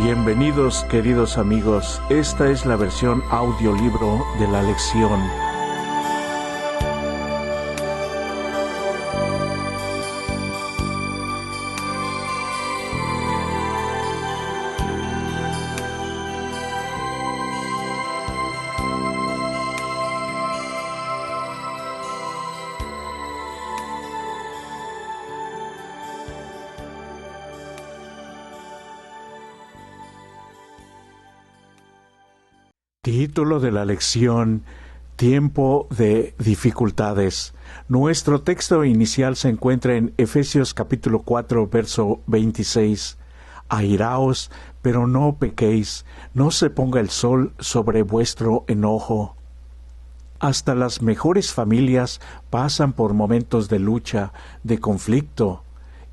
Bienvenidos, queridos amigos. Esta es la versión audiolibro de la lección. Título de la lección: Tiempo de dificultades. Nuestro texto inicial se encuentra en Efesios capítulo 4, verso 26. Airaos, pero no pequéis, no se ponga el sol sobre vuestro enojo. Hasta las mejores familias pasan por momentos de lucha, de conflicto.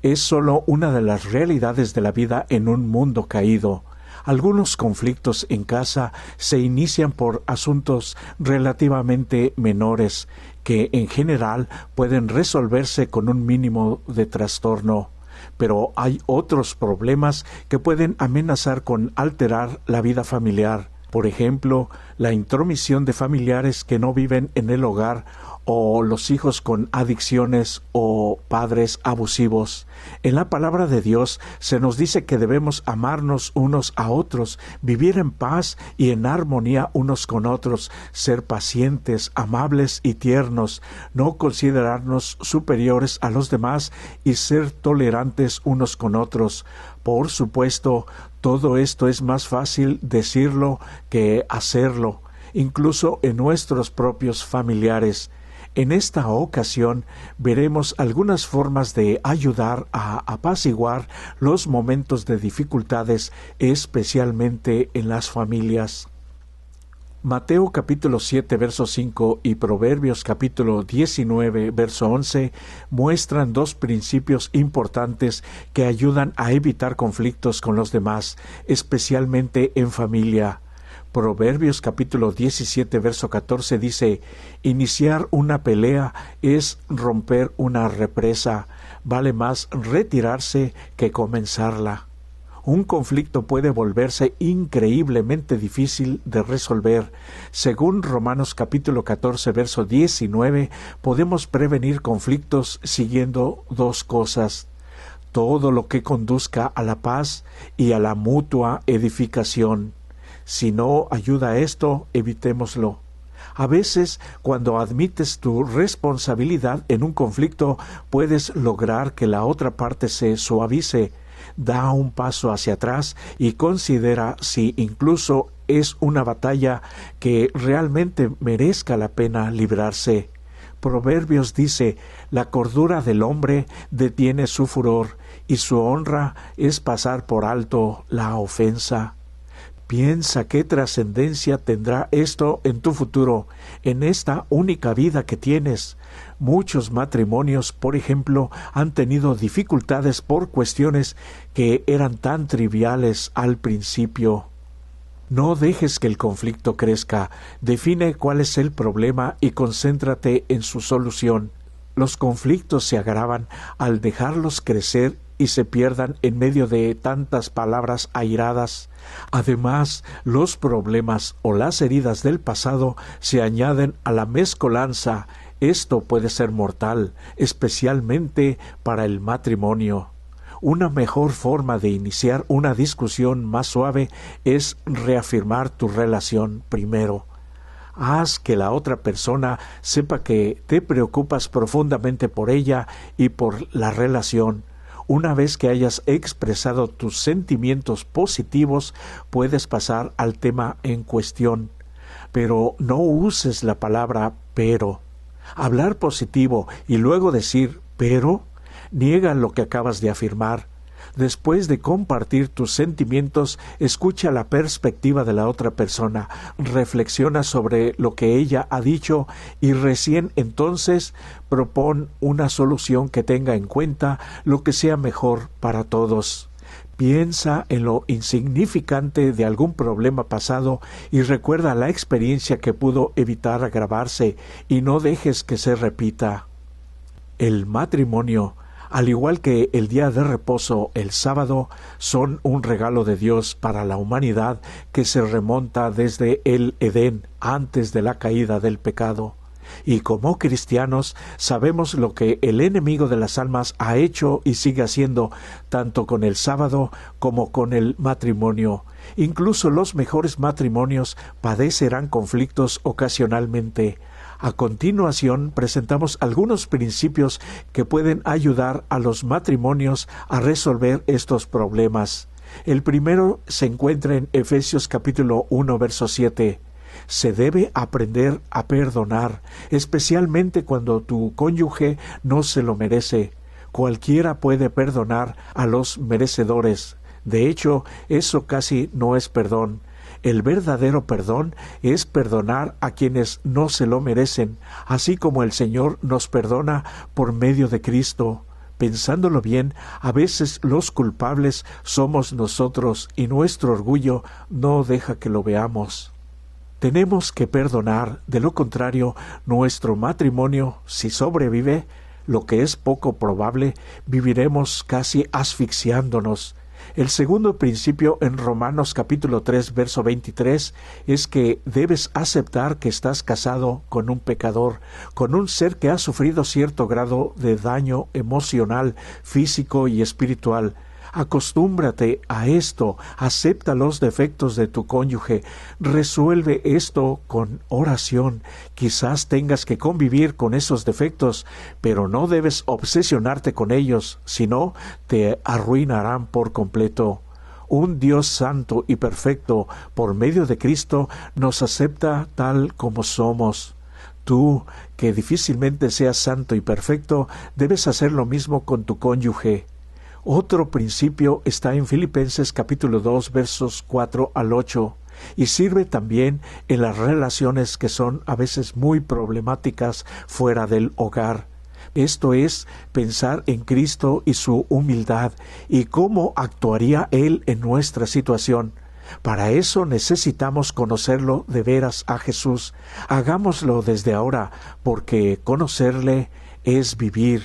Es solo una de las realidades de la vida en un mundo caído. Algunos conflictos en casa se inician por asuntos relativamente menores, que en general pueden resolverse con un mínimo de trastorno. Pero hay otros problemas que pueden amenazar con alterar la vida familiar. Por ejemplo, la intromisión de familiares que no viven en el hogar, o los hijos con adicciones o padres abusivos. En la palabra de Dios se nos dice que debemos amarnos unos a otros, vivir en paz y en armonía unos con otros, ser pacientes, amables y tiernos, no considerarnos superiores a los demás y ser tolerantes unos con otros. Por supuesto, todo esto es más fácil decirlo que hacerlo, incluso en nuestros propios familiares. En esta ocasión veremos algunas formas de ayudar a apaciguar los momentos de dificultades, especialmente en las familias. Mateo capítulo 7, verso 5 y Proverbios capítulo 19, verso 11 muestran dos principios importantes que ayudan a evitar conflictos con los demás, especialmente en familia. Proverbios capítulo 17, verso 14 dice: iniciar una pelea es romper una represa, vale más retirarse que comenzarla. Un conflicto puede volverse increíblemente difícil de resolver. Según Romanos capítulo 14, verso 19, podemos prevenir conflictos siguiendo dos cosas: todo lo que conduzca a la paz y a la mutua edificación. Si no ayuda a esto, evitémoslo. A veces, cuando admites tu responsabilidad en un conflicto, puedes lograr que la otra parte se suavice. Da un paso hacia atrás y considera si incluso es una batalla que realmente merezca la pena librarse. Proverbios dice: la cordura del hombre detiene su furor, y su honra es pasar por alto la ofensa. Piensa qué trascendencia tendrá esto en tu futuro, en esta única vida que tienes. Muchos matrimonios, por ejemplo, han tenido dificultades por cuestiones que eran tan triviales al principio. No dejes que el conflicto crezca. Define cuál es el problema y concéntrate en su solución. Los conflictos se agravan al dejarlos crecer y se pierdan en medio de tantas palabras airadas. Además, los problemas o las heridas del pasado se añaden a la mezcolanza. Esto puede ser mortal, especialmente para el matrimonio. Una mejor forma de iniciar una discusión más suave es reafirmar tu relación primero. Haz que la otra persona sepa que te preocupas profundamente por ella y por la relación. Una vez que hayas expresado tus sentimientos positivos, puedes pasar al tema en cuestión. Pero no uses la palabra pero. Hablar positivo y luego decir pero niega lo que acabas de afirmar. Después de compartir tus sentimientos, escucha la perspectiva de la otra persona, reflexiona sobre lo que ella ha dicho y recién entonces propón una solución que tenga en cuenta lo que sea mejor para todos. Piensa en lo insignificante de algún problema pasado y recuerda la experiencia que pudo evitar agravarse y no dejes que se repita. El matrimonio, Al igual que el día de reposo, el sábado, son un regalo de Dios para la humanidad que se remonta desde el Edén, antes de la caída del pecado. Y como cristianos sabemos lo que el enemigo de las almas ha hecho y sigue haciendo, tanto con el sábado como con el matrimonio. Incluso los mejores matrimonios padecerán conflictos ocasionalmente. A continuación presentamos algunos principios que pueden ayudar a los matrimonios a resolver estos problemas. El primero se encuentra en Efesios capítulo 1, verso 7. Se debe aprender a perdonar, especialmente cuando tu cónyuge no se lo merece. Cualquiera puede perdonar a los merecedores. De hecho, eso casi no es perdón. El verdadero perdón es perdonar a quienes no se lo merecen, así como el Señor nos perdona por medio de Cristo. Pensándolo bien, a veces los culpables somos nosotros y nuestro orgullo no deja que lo veamos. Tenemos que perdonar, de lo contrario, nuestro matrimonio, si sobrevive, lo que es poco probable, viviremos casi asfixiándonos. El segundo principio en Romanos capítulo 3, verso 23, es que debes aceptar que estás casado con un pecador, con un ser que ha sufrido cierto grado de daño emocional, físico y espiritual. Acostúmbrate a esto, acepta los defectos de tu cónyuge, resuelve esto con oración. Quizás tengas que convivir con esos defectos, pero no debes obsesionarte con ellos, sino te arruinarán por completo. Un Dios santo y perfecto, por medio de Cristo, nos acepta tal como somos. Tú, que difícilmente seas santo y perfecto, debes hacer lo mismo con tu cónyuge. Otro principio está en Filipenses capítulo 2, versos 4 al 8, y sirve también en las relaciones que son a veces muy problemáticas fuera del hogar. Esto es, pensar en Cristo y su humildad, y cómo actuaría Él en nuestra situación. Para eso necesitamos conocerlo de veras a Jesús. Hagámoslo desde ahora, porque conocerle es vivir.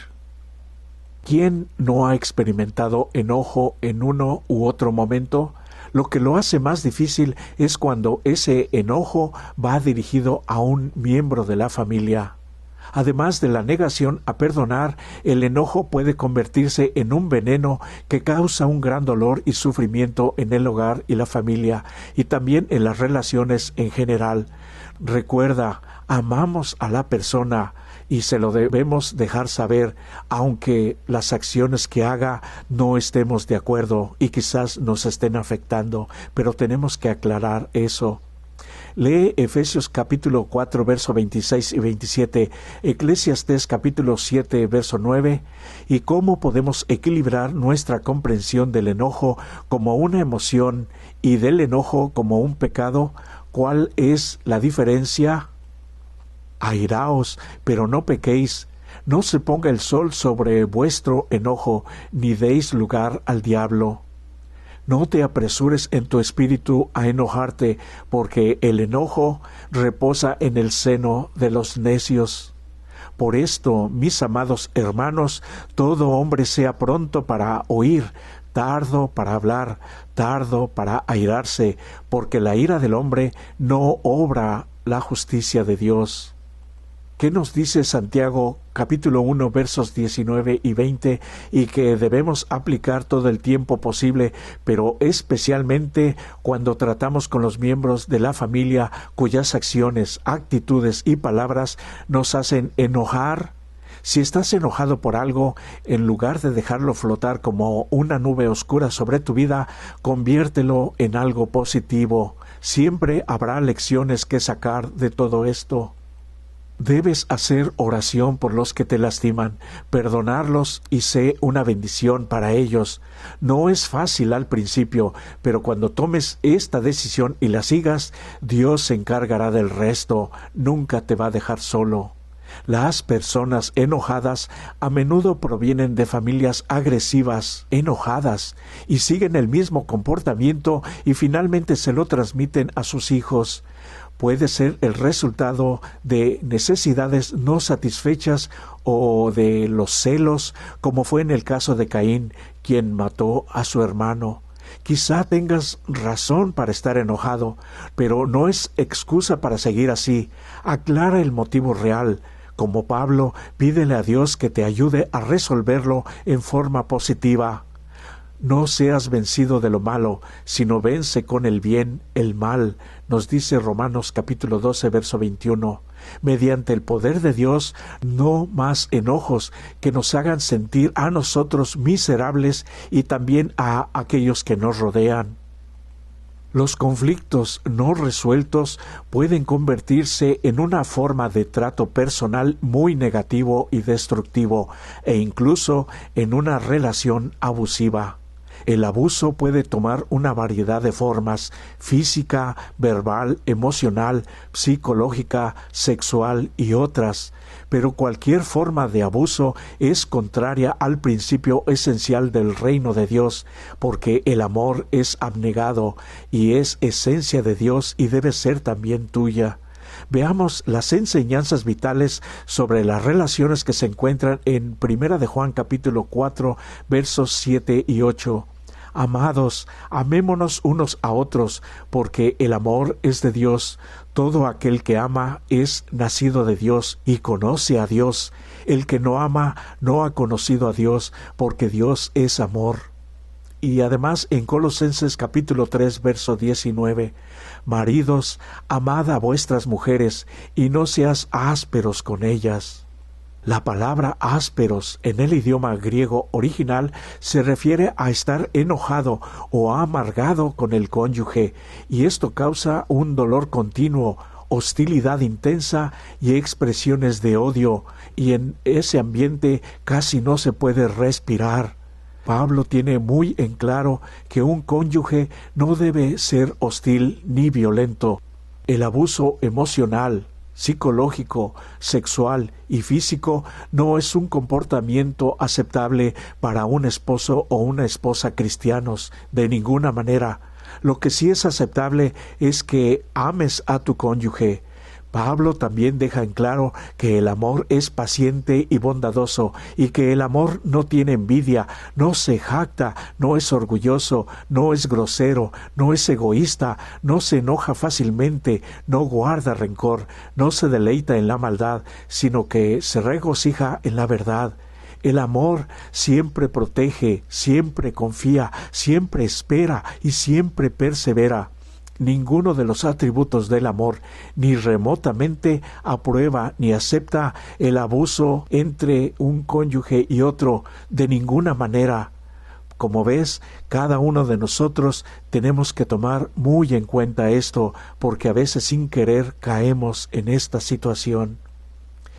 ¿Quién no ha experimentado enojo en uno u otro momento? Lo que lo hace más difícil es cuando ese enojo va dirigido a un miembro de la familia. Además de la negación a perdonar, el enojo puede convertirse en un veneno que causa un gran dolor y sufrimiento en el hogar y la familia, y también en las relaciones en general. Recuerda, amamos a la persona y se lo debemos dejar saber, aunque las acciones que haga no estemos de acuerdo y quizás nos estén afectando, pero tenemos que aclarar eso. Lee Efesios capítulo 4, verso 26 y 27, Eclesiastés capítulo 7, verso 9, y cómo podemos equilibrar nuestra comprensión del enojo como una emoción y del enojo como un pecado. ¿Cuál es la diferencia? Airaos, pero no pequéis. No se ponga el sol sobre vuestro enojo, ni deis lugar al diablo. No te apresures en tu espíritu a enojarte, porque el enojo reposa en el seno de los necios. Por esto, mis amados hermanos, todo hombre sea pronto para oír, tardo para hablar, tardo para airarse, porque la ira del hombre no obra la justicia de Dios. ¿Qué nos dice Santiago capítulo 1 versos 19 y 20 y que debemos aplicar todo el tiempo posible, pero especialmente cuando tratamos con los miembros de la familia cuyas acciones, actitudes y palabras nos hacen enojar? Si estás enojado por algo, en lugar de dejarlo flotar como una nube oscura sobre tu vida, conviértelo en algo positivo. Siempre habrá lecciones que sacar de todo esto. Debes hacer oración por los que te lastiman, perdonarlos y sé una bendición para ellos. No es fácil al principio, pero cuando tomes esta decisión y la sigas, Dios se encargará del resto. Nunca te va a dejar solo. Las personas enojadas a menudo provienen de familias agresivas, enojadas, y siguen el mismo comportamiento y finalmente se lo transmiten a sus hijos. puede ser el resultado de necesidades no satisfechas o de los celos, como fue en el caso de Caín, quien mató a su hermano. Quizá tengas razón para estar enojado, pero no es excusa para seguir así. Aclara el motivo real. Como Pablo, pídele a Dios que te ayude a resolverlo en forma positiva. No seas vencido de lo malo, sino vence con el bien el mal, nos dice Romanos capítulo 12, verso 21. Mediante el poder de Dios, no más enojos que nos hagan sentir a nosotros miserables y también a aquellos que nos rodean. Los conflictos no resueltos pueden convertirse en una forma de trato personal muy negativo y destructivo, e incluso en una relación abusiva. El abuso puede tomar una variedad de formas: física, verbal, emocional, psicológica, sexual y otras. Pero cualquier forma de abuso es contraria al principio esencial del reino de Dios, porque el amor es abnegado y es esencia de Dios y debe ser también tuya. Veamos las enseñanzas vitales sobre las relaciones que se encuentran en 1 de Juan capítulo 4, versos 7 y 8. Amados, amémonos unos a otros, porque el amor es de Dios. Todo aquel que ama es nacido de Dios y conoce a Dios. El que no ama no ha conocido a Dios, porque Dios es amor. Y además en Colosenses capítulo 3, verso 19, maridos, amad a vuestras mujeres, y no seas ásperos con ellas. La palabra ásperos en el idioma griego original se refiere a estar enojado o amargado con el cónyuge, y esto causa un dolor continuo, hostilidad intensa y expresiones de odio, y en ese ambiente casi no se puede respirar. Pablo tiene muy en claro que un cónyuge no debe ser hostil ni violento. El abuso emocional, psicológico, sexual y físico no es un comportamiento aceptable para un esposo o una esposa cristianos, de ninguna manera. Lo que sí es aceptable es que ames a tu cónyuge. Pablo también deja en claro que el amor es paciente y bondadoso, y que el amor no tiene envidia, no se jacta, no es orgulloso, no es grosero, no es egoísta, no se enoja fácilmente, no guarda rencor, no se deleita en la maldad, sino que se regocija en la verdad. El amor siempre protege, siempre confía, siempre espera y siempre persevera. Ninguno de los atributos del amor ni remotamente aprueba ni acepta el abuso entre un cónyuge y otro, de ninguna manera. Como ves, cada uno de nosotros tenemos que tomar muy en cuenta esto, porque a veces sin querer caemos en esta situación.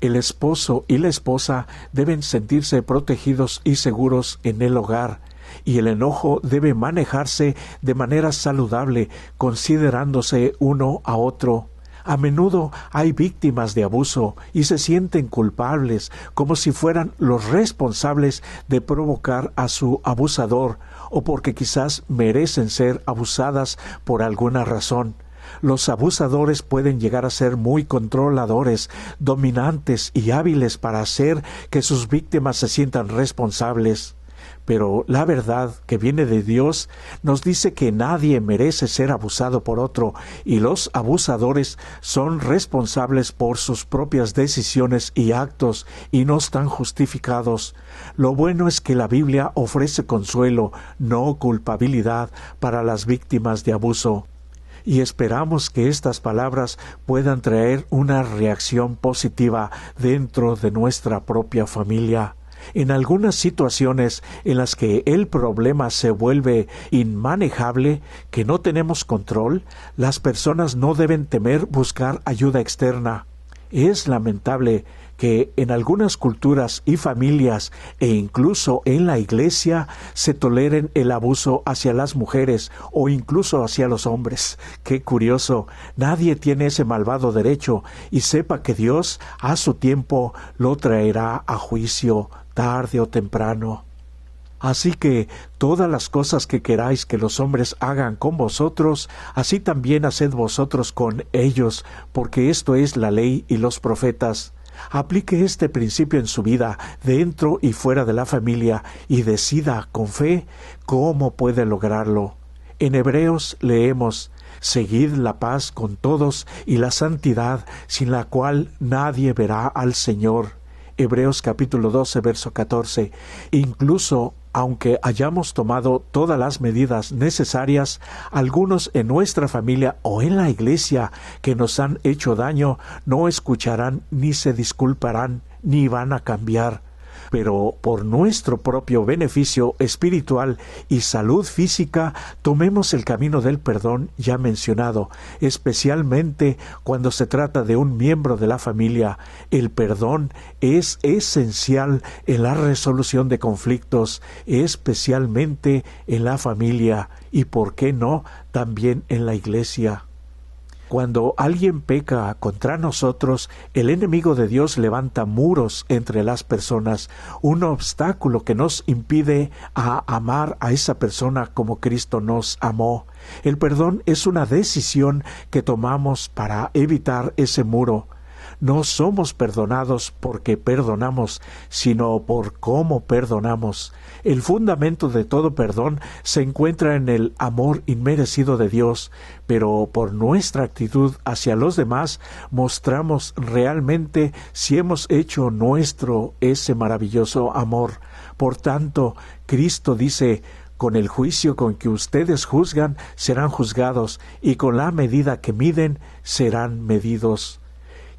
El esposo y la esposa deben sentirse protegidos y seguros en el hogar, y el enojo debe manejarse de manera saludable, considerándose uno a otro. A menudo hay víctimas de abuso y se sienten culpables, como si fueran los responsables de provocar a su abusador, o porque quizás merecen ser abusadas por alguna razón. Los abusadores pueden llegar a ser muy controladores, dominantes y hábiles para hacer que sus víctimas se sientan responsables. Pero la verdad que viene de Dios nos dice que nadie merece ser abusado por otro, y los abusadores son responsables por sus propias decisiones y actos y no están justificados. Lo bueno es que la Biblia ofrece consuelo, no culpabilidad, para las víctimas de abuso. Y esperamos que estas palabras puedan traer una reacción positiva dentro de nuestra propia familia. En algunas situaciones en las que el problema se vuelve inmanejable, que no tenemos control, las personas no deben temer buscar ayuda externa. Es lamentable que en algunas culturas y familias e incluso en la iglesia se toleren el abuso hacia las mujeres o incluso hacia los hombres. ¡Qué curioso! Nadie tiene ese malvado derecho, y sepa que Dios a su tiempo lo traerá a juicio, tarde o temprano. Así que todas las cosas que queráis que los hombres hagan con vosotros, así también haced vosotros con ellos, porque esto es la ley y los profetas. Aplique este principio en su vida, dentro y fuera de la familia, y decida con fe cómo puede lograrlo. En Hebreos leemos: seguid la paz con todos y la santidad, sin la cual nadie verá al Señor. Hebreos capítulo 12, verso 14. Incluso aunque hayamos tomado todas las medidas necesarias, algunos en nuestra familia o en la iglesia que nos han hecho daño no escucharán ni se disculparán ni van a cambiar. Pero por nuestro propio beneficio espiritual y salud física, tomemos el camino del perdón ya mencionado, especialmente cuando se trata de un miembro de la familia. El perdón es esencial en la resolución de conflictos, especialmente en la familia y, ¿por qué no?, también en la iglesia. Cuando alguien peca contra nosotros, el enemigo de Dios levanta muros entre las personas, un obstáculo que nos impide amar a esa persona como Cristo nos amó. El perdón es una decisión que tomamos para evitar ese muro. No somos perdonados porque perdonamos, sino por cómo perdonamos. El fundamento de todo perdón se encuentra en el amor inmerecido de Dios, pero por nuestra actitud hacia los demás mostramos realmente si hemos hecho nuestro ese maravilloso amor. Por tanto, Cristo dice: con el juicio con que ustedes juzgan serán juzgados, y con la medida que miden serán medidos.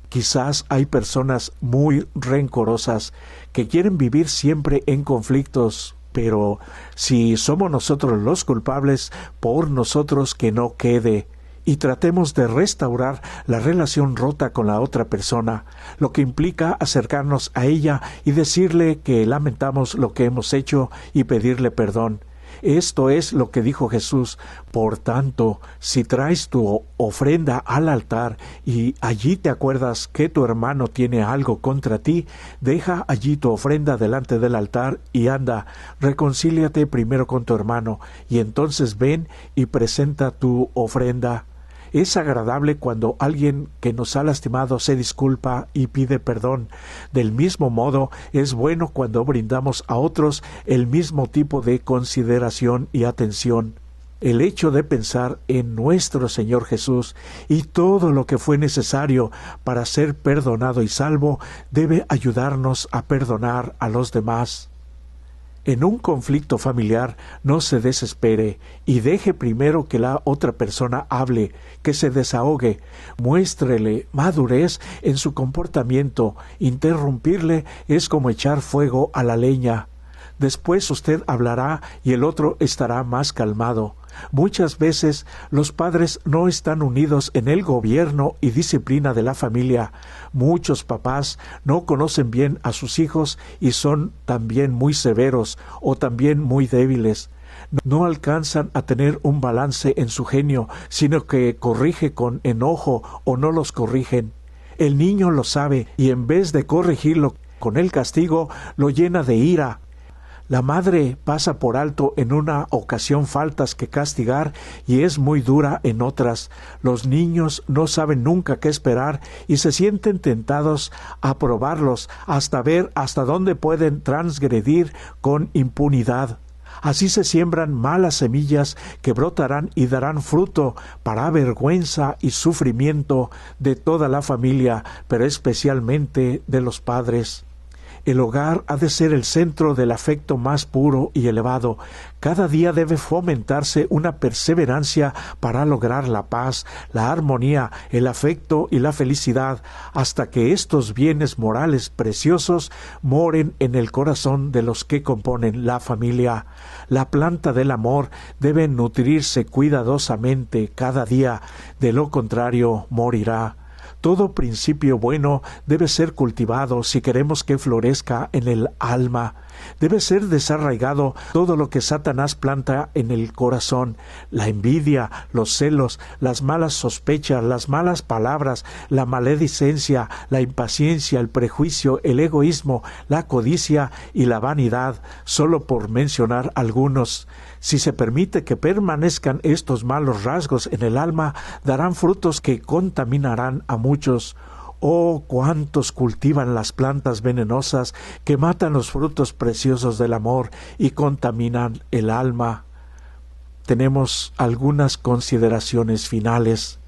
Quizás hay personas muy rencorosas que quieren vivir siempre en conflictos, pero si somos nosotros los culpables, por nosotros que no quede. Y tratemos de restaurar la relación rota con la otra persona, lo que implica acercarnos a ella y decirle que lamentamos lo que hemos hecho y pedirle perdón. Esto es lo que dijo Jesús: por tanto, si traes tu ofrenda al altar y allí te acuerdas que tu hermano tiene algo contra ti, deja allí tu ofrenda delante del altar y anda, reconcíliate primero con tu hermano, y entonces ven y presenta tu ofrenda. Es agradable cuando alguien que nos ha lastimado se disculpa y pide perdón. Del mismo modo, es bueno cuando brindamos a otros el mismo tipo de consideración y atención. El hecho de pensar en nuestro Señor Jesús y todo lo que fue necesario para ser perdonado y salvo debe ayudarnos a perdonar a los demás. En un conflicto familiar no se desespere y deje primero que la otra persona hable, que se desahogue. Muéstrele madurez en su comportamiento. Interrumpirle es como echar fuego a la leña. Después usted hablará y el otro estará más calmado. Muchas veces los padres no están unidos en el gobierno y disciplina de la familia. Muchos papás no conocen bien a sus hijos y son también muy severos o también muy débiles. No alcanzan a tener un balance en su genio, sino que corrige con enojo o no los corrigen. El niño lo sabe y en vez de corregirlo con el castigo, lo llena de ira. La madre pasa por alto en una ocasión faltas que castigar y es muy dura en otras. Los niños no saben nunca qué esperar y se sienten tentados a probarlos hasta ver hasta dónde pueden transgredir con impunidad. Así se siembran malas semillas que brotarán y darán fruto para vergüenza y sufrimiento de toda la familia, pero especialmente de los padres. El hogar ha de ser el centro del afecto más puro y elevado. Cada día debe fomentarse una perseverancia para lograr la paz, la armonía, el afecto y la felicidad, hasta que estos bienes morales preciosos moren en el corazón de los que componen la familia. La planta del amor debe nutrirse cuidadosamente cada día, de lo contrario morirá. Todo principio bueno debe ser cultivado si queremos que florezca en el alma. Debe ser desarraigado todo lo que Satanás planta en el corazón: la envidia, los celos, las malas sospechas, las malas palabras, la maledicencia, la impaciencia, el prejuicio, el egoísmo, la codicia y la vanidad, solo por mencionar algunos. Si se permite que permanezcan estos malos rasgos en el alma, darán frutos que contaminarán a muchos. Oh, cuántos cultivan las plantas venenosas que matan los frutos preciosos del amor y contaminan el alma. Tenemos algunas consideraciones finales.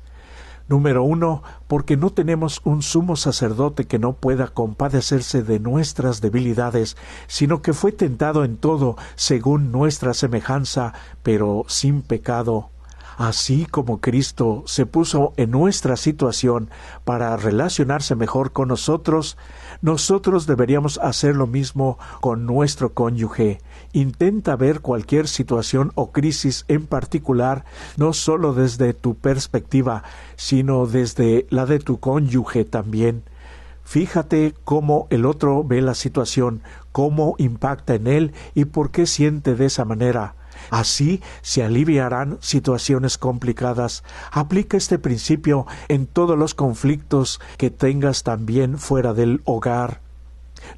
Número 1, porque no tenemos un sumo sacerdote que no pueda compadecerse de nuestras debilidades, sino que fue tentado en todo según nuestra semejanza, pero sin pecado. Así como Cristo se puso en nuestra situación para relacionarse mejor con nosotros, nosotros deberíamos hacer lo mismo con nuestro cónyuge. Intenta ver cualquier situación o crisis en particular, no solo desde tu perspectiva, sino desde la de tu cónyuge también. Fíjate cómo el otro ve la situación, cómo impacta en él y por qué siente de esa manera. Así se aliviarán situaciones complicadas. Aplica este principio en todos los conflictos que tengas también fuera del hogar.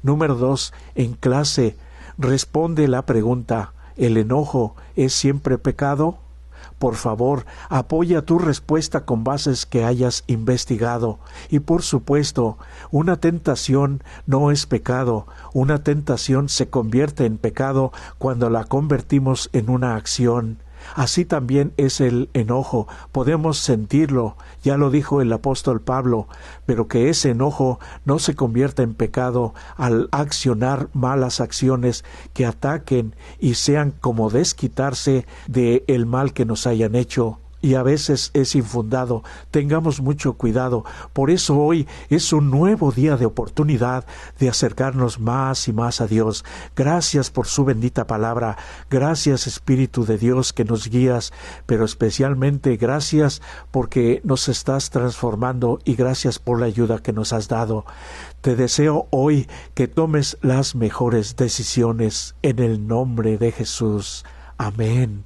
Número 2. En clase, responde la pregunta: ¿el enojo es siempre pecado? Por favor, apoya tu respuesta con bases que hayas investigado. Y por supuesto, una tentación no es pecado. Una tentación se convierte en pecado cuando la convertimos en una acción. Así también es el enojo. Podemos sentirlo, ya lo dijo el apóstol Pablo, pero que ese enojo no se convierta en pecado al accionar malas acciones que ataquen y sean como desquitarse de el mal que nos hayan hecho. Y a veces es infundado. Tengamos mucho cuidado. Por eso hoy es un nuevo día de oportunidad de acercarnos más y más a Dios. Gracias por su bendita palabra. Gracias, Espíritu de Dios, que nos guías, pero especialmente gracias porque nos estás transformando y gracias por la ayuda que nos has dado. Te deseo hoy que tomes las mejores decisiones en el nombre de Jesús. Amén.